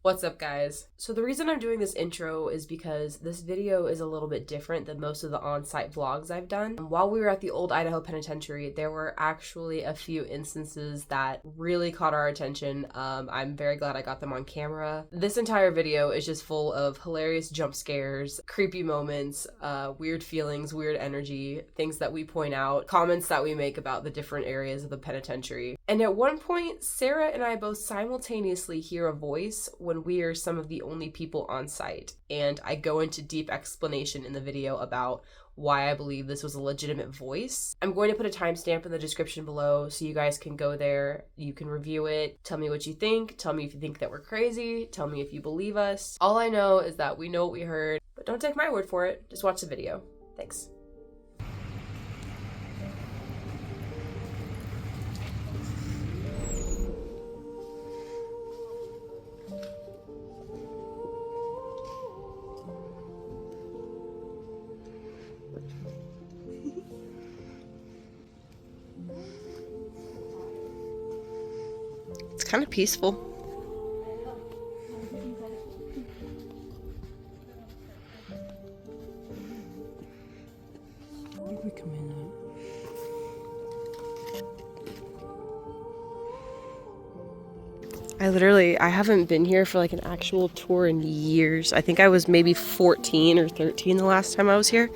What's up, guys? So the reason I'm doing this intro is because this video is a little bit different than most of the on-site vlogs I've done. While we were at the Old Idaho Penitentiary, there were actually a few instances that really caught our attention. I'm very glad I got them on camera. This entire video is just full of hilarious jump scares, creepy moments, weird feelings, weird energy, things that we point out, comments that we make about the different areas of the penitentiary. And at one point, Sarah and I both simultaneously hear a voice when we are some of the only people on site, and I go into deep explanation in the video about why I believe this was a legitimate voice. I'm going to put a timestamp in the description below so you guys can go there, you can review it, tell me what you think, tell me if you think that we're crazy, tell me if you believe us. All I know is that we know what we heard, but don't take my word for it, just watch the video. Thanks. It's kind of peaceful. Where did we come in at? I haven't been here for like an actual tour in years. I think I was maybe 14 or 13 the last time I was here.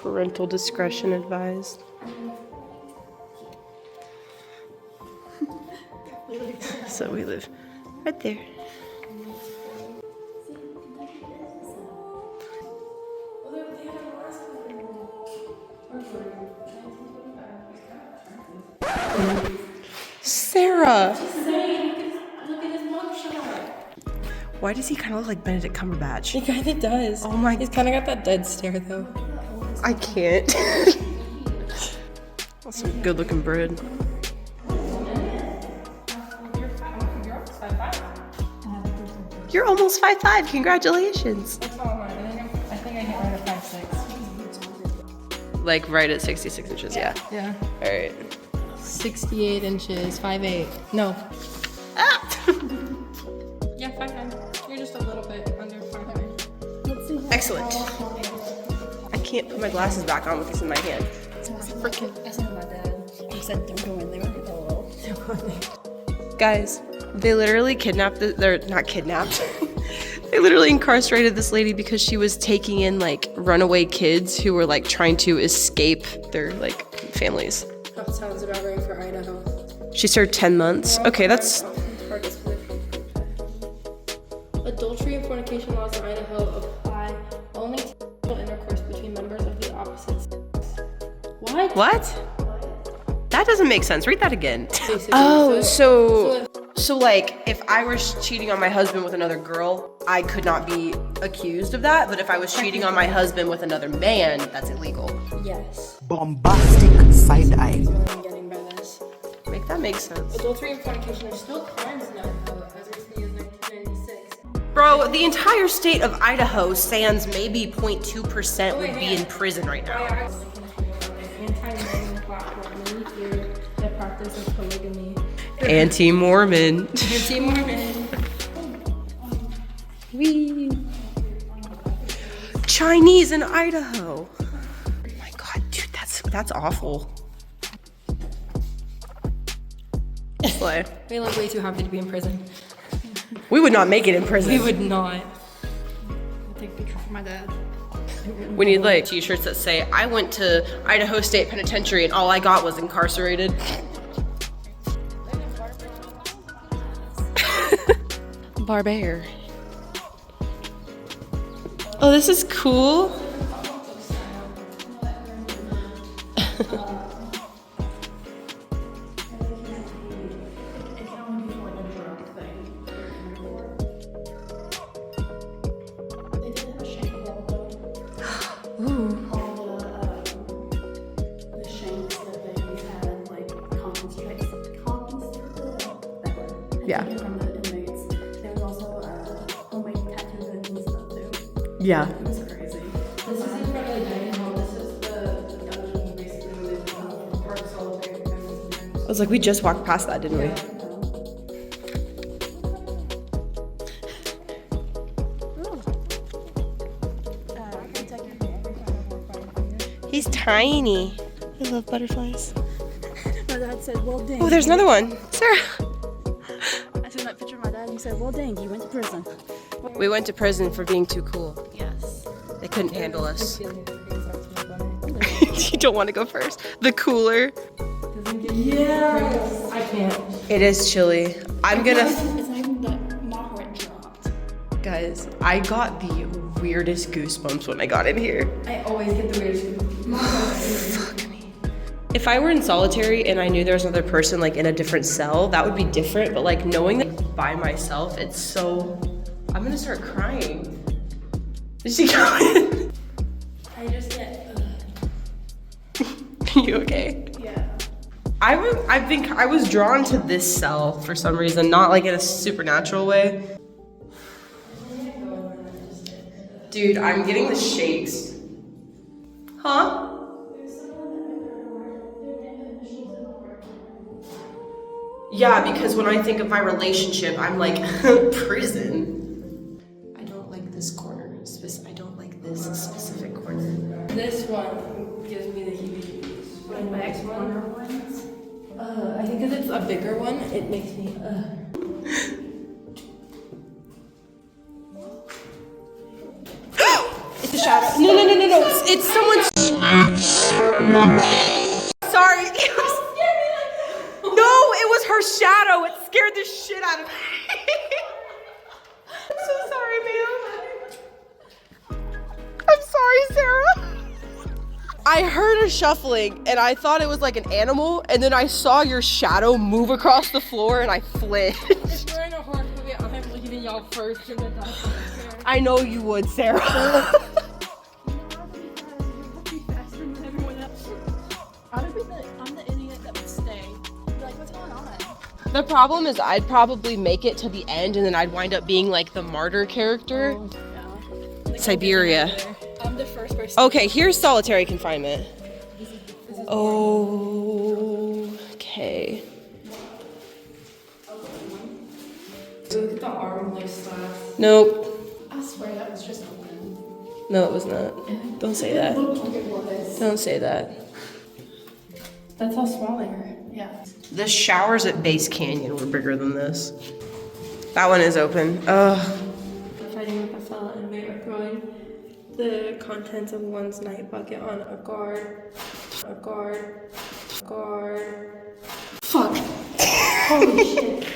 Parental discretion advised. So we live right there. Sarah! Look at his mugshot. Why does he kind of look like Benedict Cumberbatch? He kind of does. Oh my. He's kind of got that dead stare though. I can't. That's some good looking bread. You're almost 5'5". Congratulations. That's all mine. I think I hit right at 5'6". Like right at 66 inches, yeah. Yeah. Alright. 68 inches, 5'8". No. Ah! Yeah, 5'9". You're just a little bit under 5'9". Excellent. I can't put my glasses back on with this in my hand. Freaking. I said my dad. He said don't go in there. Oh, don't go in there. Guys, they literally kidnapped they're not kidnapped. They literally incarcerated this lady because she was taking in like runaway kids who were like trying to escape their like families. That sounds about right for Idaho. She served 10 months. Okay, that's adultery and fornication laws in Idaho apply only to sexual intercourse between members of the opposite sex. What? What? That doesn't make sense. Read that again. Basically, Oh, so like if I was cheating on my husband with another girl, I could not be accused of that, but if I was cheating on my husband with another man, that's illegal. yes. Bombastic side eye. That's what I'm getting by this. Make that make sense. Adultery and fornication are still crimes in Idaho as recently as 1996. Bro, the entire state of Idaho sans maybe 0.2% would be in prison right now. Anti-Mormon platform many fear the practice of polygamy. Anti-Mormon. Anti-Mormon. Wee. Chinese in Idaho. Oh my god, dude, that's awful. Slay. We look way too happy to be in prison. We would not make it in prison. We would not. I'll take a picture for my dad. We need like t-shirts that say, I went to Idaho State Penitentiary and all I got was incarcerated. Barbear. Oh, this is cool. Yeah. From the inmates. There was also homemade tattoo guns and stuff too. Yeah. It was crazy. This is in front of the dining hall. This is the dungeon basically where they park solitary criminals. I was like, we just walked past that, didn't we? He's tiny. I love butterflies. My dad said, well, dang. Oh, there's another one. Sarah. I seen that picture of my dad and he said, well, dang, you went to prison. We went to prison for being too cool. Yes. They couldn't handle us. You don't want to go first. The cooler. Yes. I can't. It is chilly. I'm gonna. It's not even that my heart dropped. Guys, I got the weirdest goosebumps when I got in here. I always get the weirdest. If I were in solitary and I knew there was another person like in a different cell, that would be different. But like knowing that by myself, it's so. I'm gonna start crying. Is she going? I just get. You okay? Yeah. I think I was drawn to this cell for some reason, not like in a supernatural way. Dude, I'm getting the shakes. Huh? Yeah, because when I think of my relationship, I'm like, prison. I don't like this corner. I don't like this specific corner. This one gives me the heebie-jeebies. And my next one, I think because it's a bigger one, it makes me. It's a shadow. No. It's someone's. Sorry. No, it was her shadow. It scared the shit out of me. I'm so sorry, ma'am. I'm sorry, Sarah. I heard a shuffling and I thought it was like an animal, and then I saw your shadow move across the floor and I flinched. If we're in a horror movie, I'm looking at y'all first and then I know you would, Sarah. I'm the idiot that would stay. Be like, what's going on? The problem is I'd probably make it to the end and then I'd wind up being like the martyr character. Yeah. Like, Siberia. I'm the first person. Okay, here's solitary confinement. Okay. look at the arm like slash. Nope. I swear that was just open. No, it was not. Don't say that. It looked like it was. Don't say that. That's how small they are. Yeah. The showers at Base Canyon were bigger than this. That one is open. Ugh. Fighting with a fella and they are throwing the contents of one's night bucket on a guard. Fuck. Holy shit.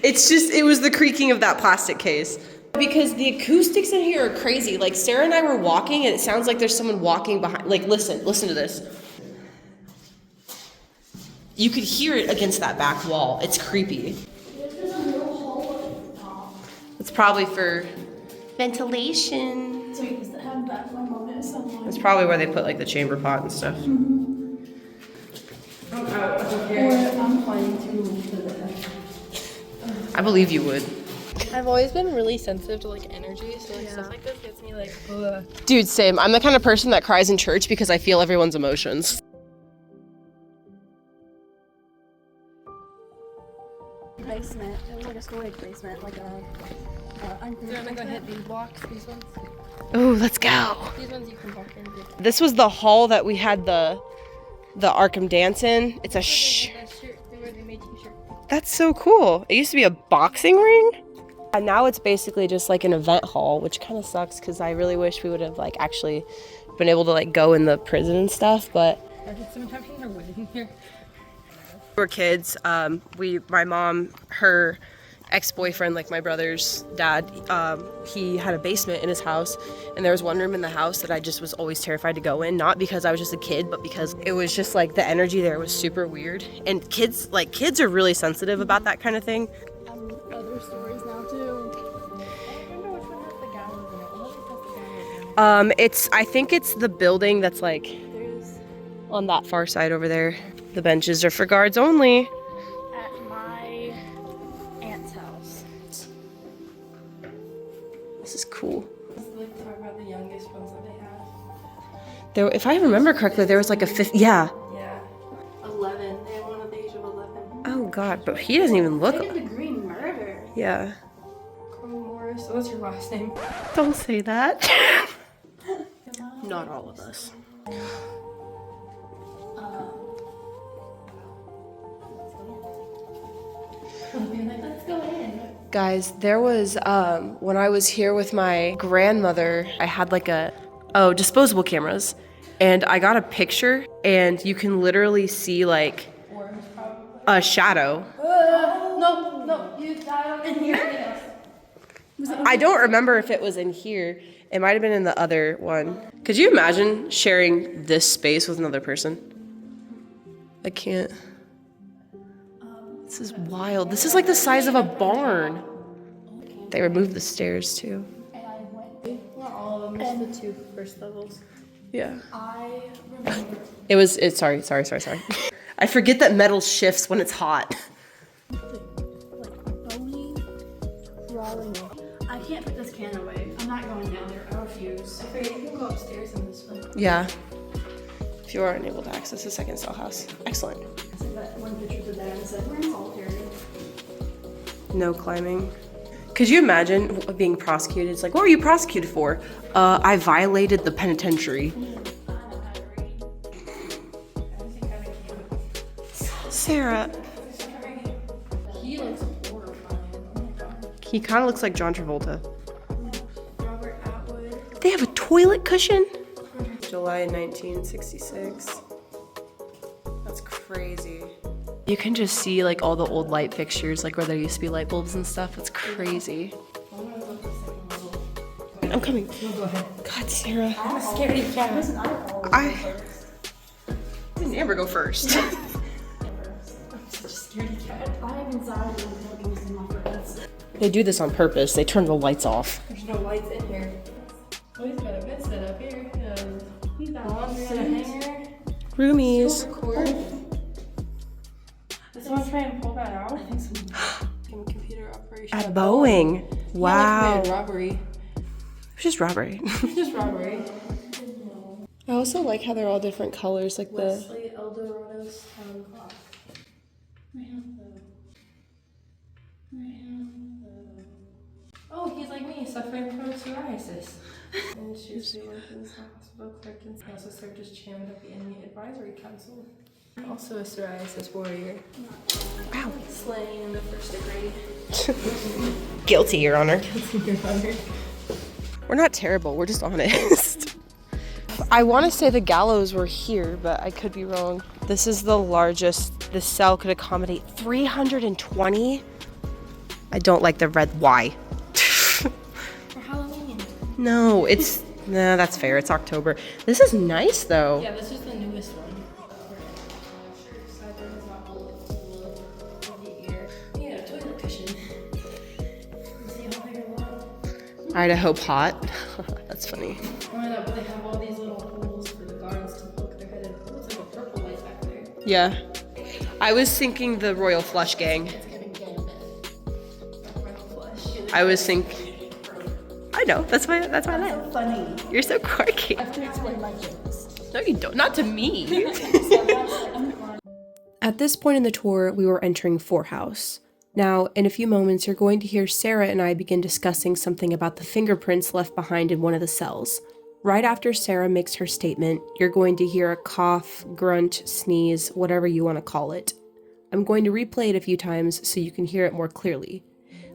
It was the creaking of that plastic case. Because the acoustics in here are crazy. Like, Sarah and I were walking and it sounds like there's someone walking behind. Like, listen to this. You could hear it against that back wall. It's creepy. It's probably for ventilation. So you used to have that for a moment. That's probably where they put like the chamber pot and stuff. I'm planning to move to the I believe you would. I've always been really sensitive to like energy, so like stuff like this gets me like, ugh. Dude, same. I'm the kind of person that cries in church because I feel everyone's emotions. Basement. It was like a storage basement, like a. I'm gonna go hit these blocks, these ones. Ooh, let's go. These ones you can walk into. This was the hall that we had the Arkham dance in. It's a They made t-shirts. That's so cool. It used to be a boxing ring. And now it's basically just like an event hall, which kind of sucks because I really wish we would have like actually been able to like go in the prison and stuff, but Someone having their wedding here. we were kids. My mom, her ex-boyfriend, like my brother's dad, he had a basement in his house, and there was one room in the house that I just was always terrified to go in, not because I was just a kid, but because it was just like the energy there was super weird, and kids are really sensitive about that kind of thing. Other stories now too. I wonder which one has the gallows in it. What has the gallows in it? I think it's the building that's like There's on that far side over there. The benches are for guards only. at my aunt's house. cool. Let's like talk about the youngest ones that they have. There, if I remember correctly, there was like a fifth. Yeah. Yeah. 11. They have one at the age of 11. Oh God, but he doesn't even look. Second degree murder. Yeah. Carl Morris. What's your last name? Don't say that. Not all of us. Let's go in. Guys, there was when I was here with my grandmother, I had like disposable cameras, and I got a picture, and you can literally see like a shadow. No, you died in here. I don't remember if it was in here. It might have been in the other one. Could you imagine sharing this space with another person? I can't. This is wild. This is like the size of a barn. They removed the stairs too. Not all of them, just the 2 first levels. Yeah. I remember. Sorry. I forget that metal shifts when it's hot. I can't put this can away. I'm not going down there. I refuse. I forget you can go upstairs in this one. Yeah. If you are unable to access the second cell house. Excellent. I sent that one picture to dad and said, we're in solitary. No climbing. Could you imagine being prosecuted? It's like, what were you prosecuted for? I violated the penitentiary. Sarah. He looks horrifying. Oh my god. He kind of looks like John Travolta. Robert Atwood. They have a toilet cushion? July 1966. That's crazy. You can just see like all the old light fixtures, like where there used to be light bulbs and stuff. It's crazy. I'm coming. No, go ahead. God, Sarah. I'm a scaredy cat. I didn't ever go first. I'm such a scaredy cat. I have anxiety when talking to my friends. They do this on purpose. They turn the lights off. There's no lights in here. Oh, he's got a bed set up here. He's got laundry on a hanger. Roomies. Cord. Does someone try and pull that out? I think so. Computer operation. At Boeing. Wow. Yeah, robbery. It's just robbery. Just robbery. I also like how they're all different colors, like Wesley Eldorado's town clock. Oh, he's like me, suffering from psoriasis. And she was worked in the hospital clerk and also served as chairman of the Enemy Advisory Council. Also a psoriasis warrior. Ow. Slain in the first degree. Guilty, Your Honor. Your Honor. We're not terrible, we're just honest. I want to say the gallows were here, but I could be wrong. This is the largest. This cell could accommodate 320. I don't like the red Y. For Halloween. No, that's fair. It's October. This is nice though. Yeah, this is the newest one. Yeah, toilet cushion. Idaho pot. That's funny. Oh my god, but they have all these little holes for the guards to poke their head in. It looks like a purple light back there. Yeah. I was thinking the Royal Flush Gang. It's giving gambit. Royal flush. I was thinking. I know. That's why I laugh. Funny. You're so quirky. I have to explain my jokes. No, you don't. Not to me. At this point in the tour, we were entering 4 House. Now, in a few moments, you're going to hear Sarah and I begin discussing something about the fingerprints left behind in one of the cells. Right after Sarah makes her statement, you're going to hear a cough, grunt, sneeze, whatever you want to call it. I'm going to replay it a few times so you can hear it more clearly.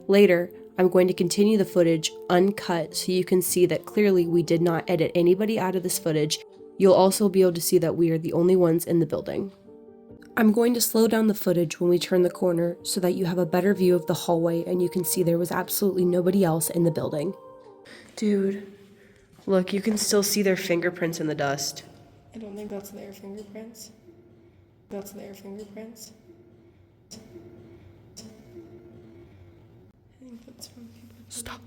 Later, I'm going to continue the footage uncut so you can see that clearly we did not edit anybody out of this footage. You'll also be able to see that we are the only ones in the building. I'm going to slow down the footage when we turn the corner so that you have a better view of the hallway and you can see there was absolutely nobody else in the building. Dude, look, you can still see their fingerprints in the dust. I don't think that's their fingerprints. That's their fingerprints. I think that's from people. Stop.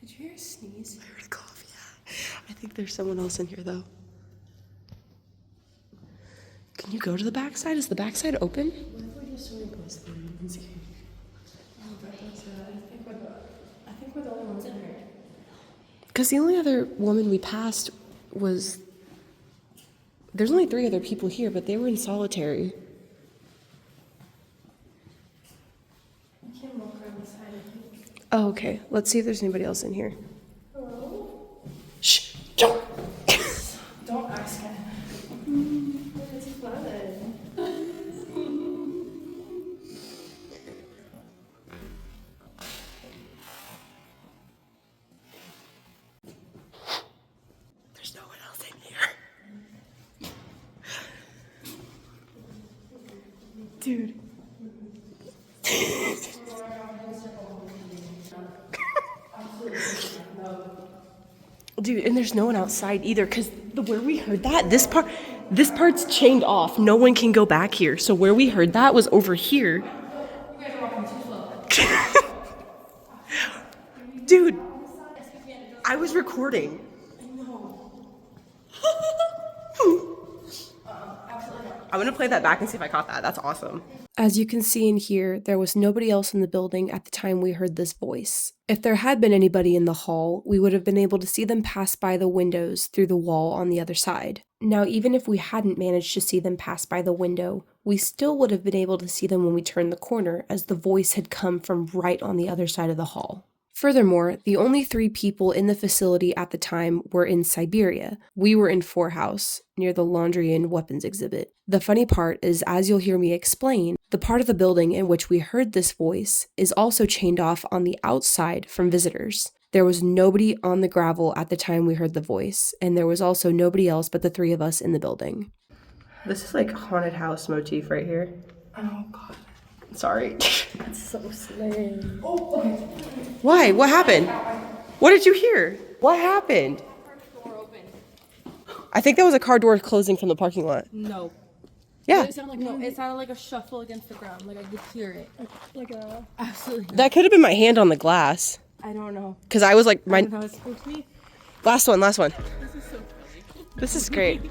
Did you hear a sneeze? I heard a cough, yeah. I think there's someone else in here though. Can you go to the backside? Is the backside open? What if we just goes through and see? Oh, that was, I think we're the only ones Because the only other woman we passed was... There's only 3 other people here, but they were in solitary. You can walk around the side, I think. Oh, okay. Let's see if there's anybody else in here. Hello? Shh! Don't! Don't ask him. It's fun. There's no one else in here. Dude. Dude, and there's no one outside either, because where we heard that, this part's chained off. No one can go back here. So where we heard that was over here. You guys are walking too slow. Dude, I was recording. I'm gonna play that back and see if I caught that. That's awesome. As you can see and hear, there was nobody else in the building at the time we heard this voice. If there had been anybody in the hall, we would have been able to see them pass by the windows through the wall on the other side. Now, even if we hadn't managed to see them pass by the window, we still would have been able to see them when we turned the corner, as the voice had come from right on the other side of the hall. Furthermore, the only 3 people in the facility at the time were in Siberia. We were in 4 House, near the laundry and weapons exhibit. The funny part is, as you'll hear me explain, the part of the building in which we heard this voice is also chained off on the outside from visitors. There was nobody on the gravel at the time we heard the voice, and there was also nobody else but the 3 of us in the building. This is like haunted house motif right here. Oh, God. Sorry. That's so slim. Oh, okay. Why? What happened? What did you hear? What happened? Door open. I think that was a car door closing from the parking lot. No. Yeah. It sounded like it sounded like a shuffle against the ground. Like I could hear it. Like a absolutely. That could have been my hand on the glass. I don't know. Because I was like, I don't know how it's supposed to be. Last one. This is so funny. This is great.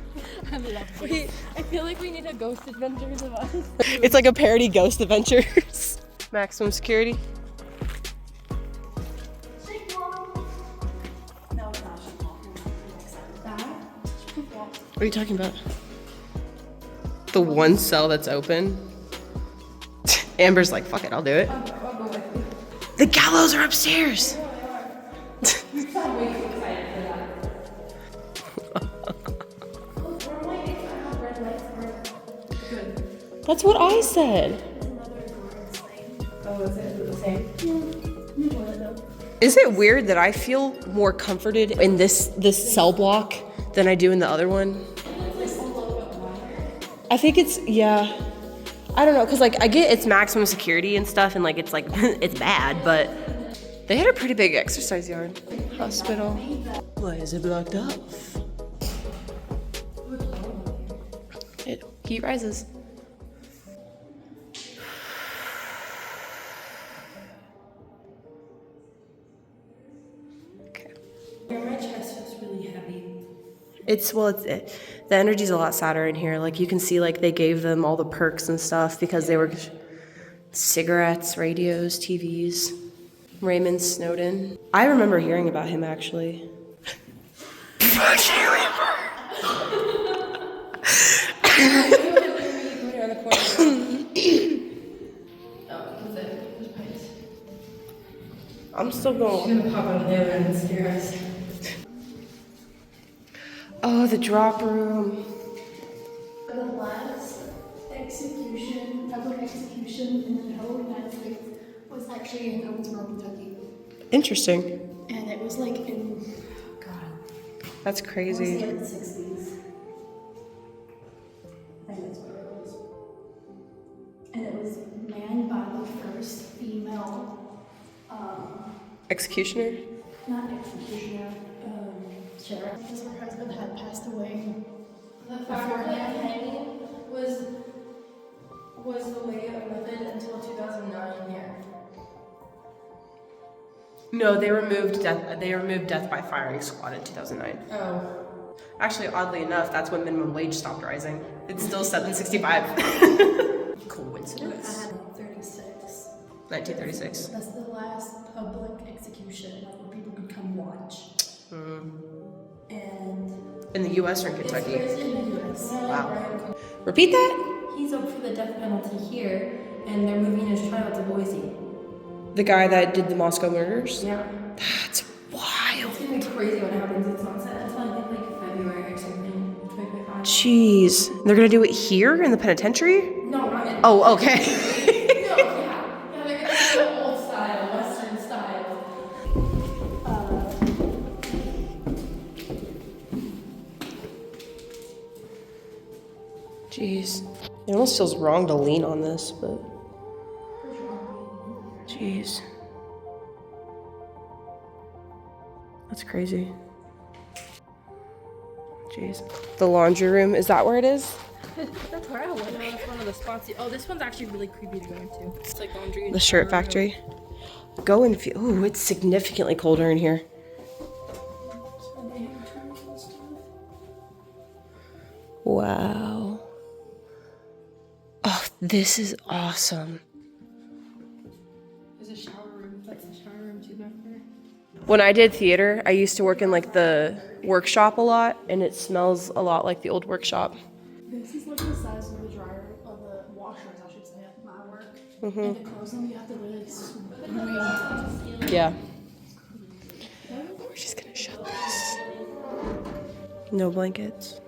I love it. I feel like we need a Ghost Adventures of us. It's like a parody Ghost Adventures. Maximum security. What are you talking about? The one cell that's open? Amber's like, fuck it, I'll do it. The gallows are upstairs! That's what I said. Oh, is it the same? Is it weird that I feel more comforted in this cell block than I do in the other one? I think it's, yeah. I don't know, because like I get it's maximum security and stuff, and like it's like it's bad, but they had a pretty big exercise yard. Hospital. Why is it blocked off? Heat rises. My chest feels really heavy. The energy's a lot sadder in here. Like you can see, like they gave them all the perks and stuff because they were cigarettes, radios, TVs. Raymond Snowden. I remember hearing about him actually. I'm still going. I'm gonna pop out of there and scare us. Oh, the drop room. The last execution, public execution in the whole United States was actually in Owensboro, Kentucky. Interesting. And it was like in, oh God, That's it was crazy. like the 60s. I think that's what it was. And it was manned by the first female, Executioner? not executioner, sheriff. Because her husband had passed away. The fact that hanging was the way of method until 2009 here. No, they removed death. They removed death by firing squad in 2009. Oh. Actually, oddly enough, that's when minimum wage stopped rising. It's still $7.65. I Coincidence? had 36. 1936. That's the last public execution, like where people could come watch. And In the U.S. or in Kentucky? it's in the US. Wow. Repeat that? He's up for the death penalty here, and they're moving his trial to Boise. The guy that did the Moscow murders? Yeah. That's wild. It's gonna be crazy what happens. It's not set until I think like February or something. 2025. Jeez. They're gonna do it here in the penitentiary? No, not in. Oh, okay. No, yeah. Yeah, they're gonna do it old style, Western style. Jeez. It almost feels wrong to lean on this, but. Jeez. That's crazy. Jeez. The laundry room, is that where it is? That's where I went. No, that's one of the spots. Oh, this one's actually really creepy to go into. It's like laundry. And The shirt shower. factory. Go and feel. Ooh, it's significantly colder in here. Wow. Oh, this is awesome. There's a shower room. That's the shower room too back there. When I did theater, I used to work in like the workshop a lot, and it smells a lot like the old workshop. This is like the size of the dryer, of the washers, I should say, at my work. And to close them, you have to really swing. Yeah. We're just gonna shut this. No blankets.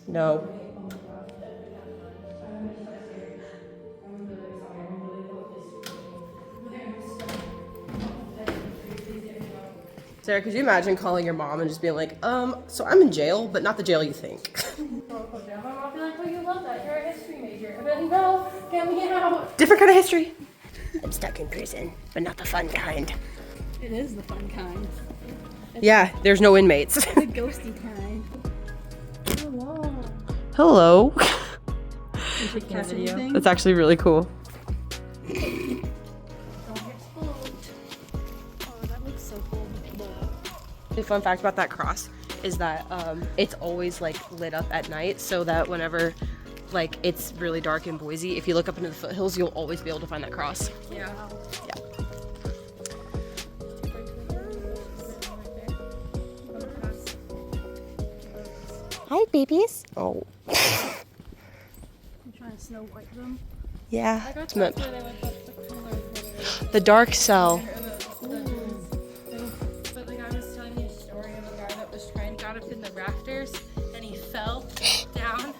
No. Sarah, could you imagine calling your mom and just being like, so I'm in jail, but not the jail you think. My mom be like, "Oh, you love that. You're a history major." I'm like, "No, get me out." Different kind of history. I'm stuck in prison, but not the fun kind. It is the fun kind. Yeah, there's no inmates. The ghosty kind. Hello. You should catch anything. That's actually really cool. Don't get spooked. Oh, that looks so cool. The fun fact about that cross is that it's always like lit up at night, so that whenever like it's really dark in Boise, if you look up into the foothills, you'll always be able to find that cross. Yeah. Yeah. Hi, babies. Oh. I'm trying to snow white them. Yeah. I It's meant. where they went up the colors. The dark cell. But the guy was telling me a story of a guy that was trying to get up in the rafters and he fell down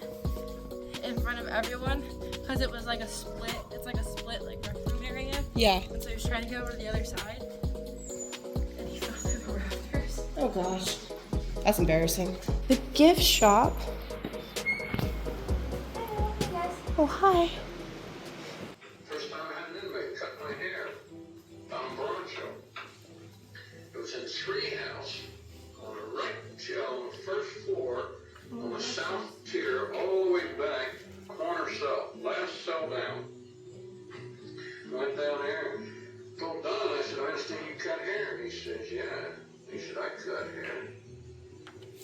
in front of everyone because it was like a split. It's like a split like restroom area. Yeah. And so he was trying to go over to the other side and he fell through the rafters. Oh gosh. That's embarrassing. The gift shop. Oh, hi. First time I had an inmate cut my hair down in Broncho. It was in a tree house on the right on the first floor on the south tier, all the way back, corner cell, last cell down. Went down there and told Don, I said, I understand you cut hair. And he says, yeah. He said, I cut hair.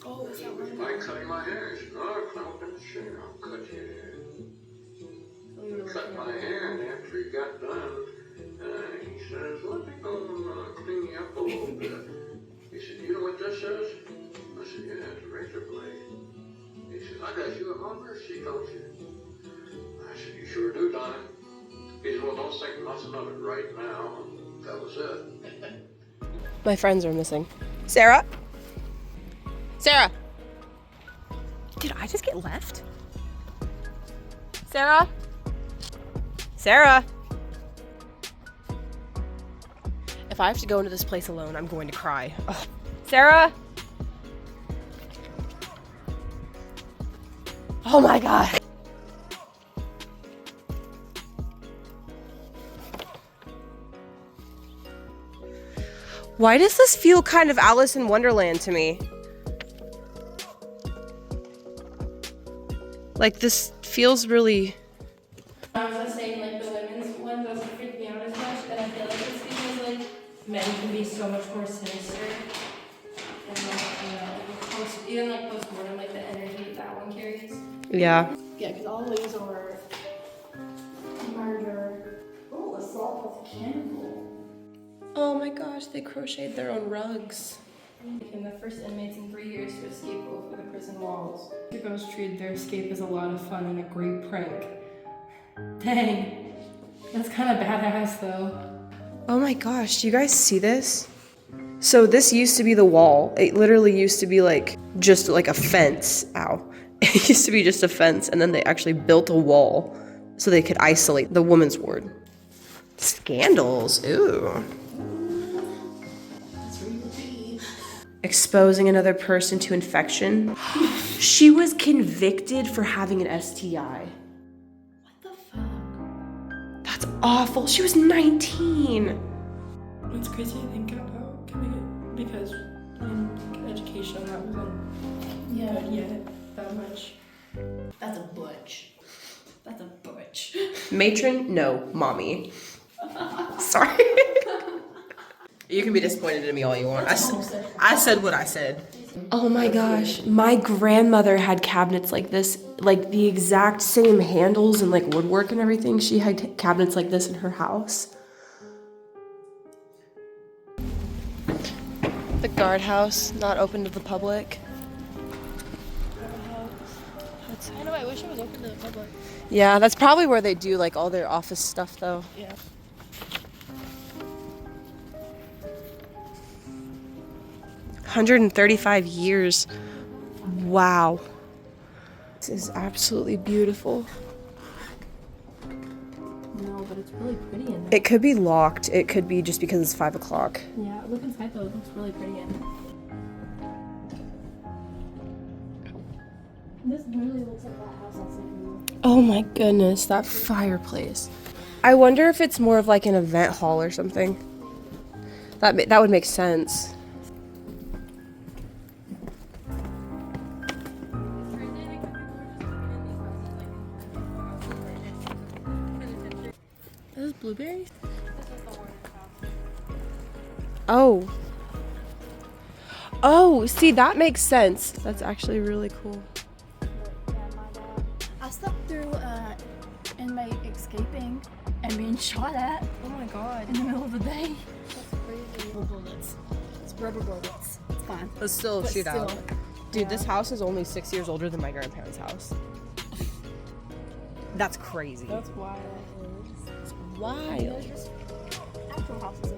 Oh, is that Would you mind cutting my hair? He said, no, I'll come up in the chair. I'll cut your hair. Cut my hair, and after he got done, he says, let me go clean you up a little bit. He said, you know what this is? I said, yeah, it's a razor blade. He said, I got you a mercy, don't you? I said, you sure do, Don. He said, well, don't think nothing of it right now. And that was it. My friends are missing. Sarah? Sarah! Did I just get left? Sarah? Sarah! If I have to go into this place alone, I'm going to cry. Ugh. Sarah? Oh my god. Why does this feel kind of Alice in Wonderland to me? Like, this feels really... I was just saying, like, the women's one doesn't freak me out as much, and I feel like it's because, like, men can be so much more sinister And even like post-mortem, like the energy that one carries. Yeah. Yeah, because all these are murder. Oh, assault with cannibal. Oh my gosh, they crocheted their own rugs. Became the first inmates in 3 years to escape over the prison walls. The ghosts treated their escape as a lot of fun and a great prank. Dang, that's kind of badass though. Oh my gosh, do you guys see this? So this used to be the wall. It literally used to be like, just like a fence. Ow. It used to be just a fence, and then they actually built a wall so they could isolate the women's ward. Scandals, ooh. Exposing another person to infection. She was convicted for having an STI. What the fuck? That's awful. She was 19. It's crazy to think about because in education that wasn't good yet that much. That's a butch. That's a butch. Matron? No, mommy. Sorry. You can be disappointed in me all you want. I said what I said. Oh my gosh. My grandmother had cabinets like this, like the exact same handles and like woodwork and everything. She had cabinets like this in her house. The guardhouse, not open to the public. I know, I wish it was open to the public. Yeah, that's probably where they do like all their office stuff though. Yeah. $135 years. Wow. This is absolutely beautiful. No, but it's really pretty in there. It could be locked. It could be just because it's 5 o'clock. Yeah, look inside though. It looks really pretty in there. This literally looks like that house on Second. Oh my goodness, that fireplace. I wonder if it's more of like an event hall or something. That would make sense. This is blueberries? Oh. Oh, see, that makes sense. That's actually really cool. I slept through inmate escaping and being shot at Oh my god. in the middle of the day. That's crazy. Rubber bullets. It's rubber bullets. It's fine. Let's still But shoot out. still. Dude, this house is only 6 years older than my grandparents' house. That's crazy. That's wild. Wild. There's just actual houses